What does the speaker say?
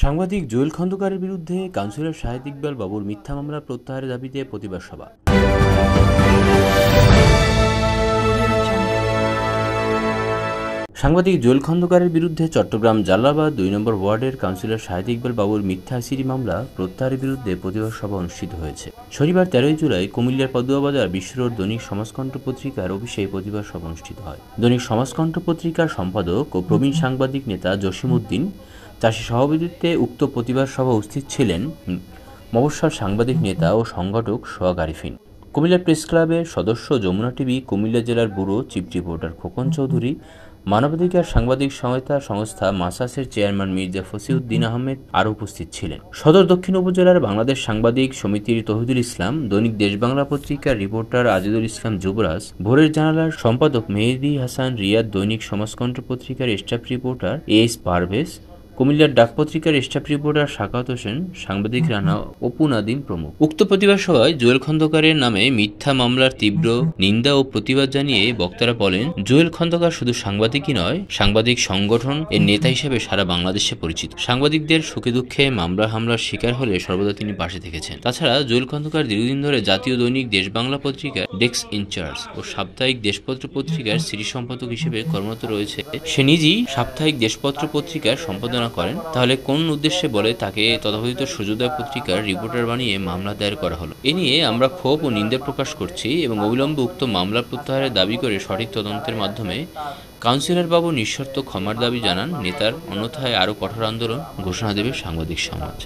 সাংবাদিক জুয়েল খন্দকারের বিরুদ্ধে কাউন্সিলর শাহেদ ইকবাল বাবুর মিথ্যা মামলা প্রত্যাহারের দাবিতে প্রতিবাদ সভা। সাংবাদিক জুয়েল খন্দকারের বিরুদ্ধে চট্টগ্রাম জালালাবাদ ২ নম্বর ওয়ার্ডের কাউন্সিলর শাহেদ ইকবাল বাবুর মিথ্যা আইসিডি মামলা প্রত্যাহারের বিরুদ্ধে প্রতিবাদ সভা অনুষ্ঠিত হয়েছে। শনিবার ১৩ জুলাই কুমিল্লার পদুয়া বাজার বিশ্বরোড দৈনিক সমাজকণ্ঠ পত্রিকার অফিসে প্রতিবাদ সভা অনুষ্ঠিত হয়। দৈনিক সমাজকণ্ঠ পত্রিকার সম্পাদক ও প্রবীণ সাংবাদিক নেতা জসিমউদ্দিন চাষী সভাপতিত্বে উক্ত প্রতিবাদ সভা উপস্থিত ছিলেন মফস্বল সাংবাদিক নেতা ও সংগঠক সোহাগ আরিফিন, কুমিল্লা প্রেস ক্লাবের সদস্য যমুনা টিভি কুমিল্লা জেলার bureau chief reporter Khokon Chowdhury, মানবাধিকার সাংবাদিক সহায়তা সংস্থা মাসাসের চেয়ারম্যান মির্জা ফসিউদ্দিন আহমেদ আরও উপস্থিত ছিলেন। সদর দক্ষিণ উপজেলার বাংলাদেশ সাংবাদিক সমিতির তৌহিদুল ইসলাম, দৈনিক দেশবাংলা পত্রিকার রিপোর্টার আজিজুল ইসলাম যুবরাজ, ভোরের জানালার সম্পাদক মেহেদী হাসান রিয়াদ, দৈনিক সমাজকণ্ঠ পত্রিকার স্টাফ রিপোর্টার এস পারভেজ, কুমিল্লার ডাক পত্রিকার স্টাফ রিপোর্টার সাকাওয়াত হোসেন, সাংবাদিক রানা, অপু নাদিম প্রমুখ। উক্ত প্রতিবাদ সভায় জুয়েল খন্দকারের নামে মিথ্যা মামলার তীব্র নিন্দা ও প্রতিবাদ জানিয়ে বক্তারা বলেন, জুয়েল খন্দকার শুধু সাংবাদিকই নয়, সাংবাদিক সংগঠন এর নেতা হিসেবে সারা বাংলাদেশে পরিচিত। সাংবাদিকদের সুখে দুঃখে মামলা হামলার শিকার হলে সর্বদা তিনি পাশে থেকেছেন। তাছাড়া জুয়েল খন্দকার দীর্ঘদিন ধরে জাতীয় দৈনিক দেশবাংলা পত্রিকার ডেস্ক ইনচার্জ ও সাপ্তাহিক দেশপত্র পত্রিকার সিরিজ সম্পাদক হিসেবে কর্মরত রয়েছে। সে নিজেই সাপ্তাহিক দেশপত্র পত্রিকার সম্পাদনা করেন, তাহলে কোন উদ্দেশ্যে বলে তাকে তথাকথিত সূর্যোদয় পত্রিকার রিপোর্টার বানিয়ে মামলা দায়ের করা হলো? এ নিয়ে আমরা ক্ষোভ ও নিন্দা প্রকাশ করছি এবং অবিলম্বে উক্ত মামলা প্রত্যাহারের দাবি করে সঠিক তদন্তের মাধ্যমে কাউন্সিলর বাবু নিঃশর্ত ক্ষমার দাবি জানান নেতার, অন্যথায় আরও কঠোর আন্দোলন ঘোষণা দেবে সাংবাদিক সমাজ।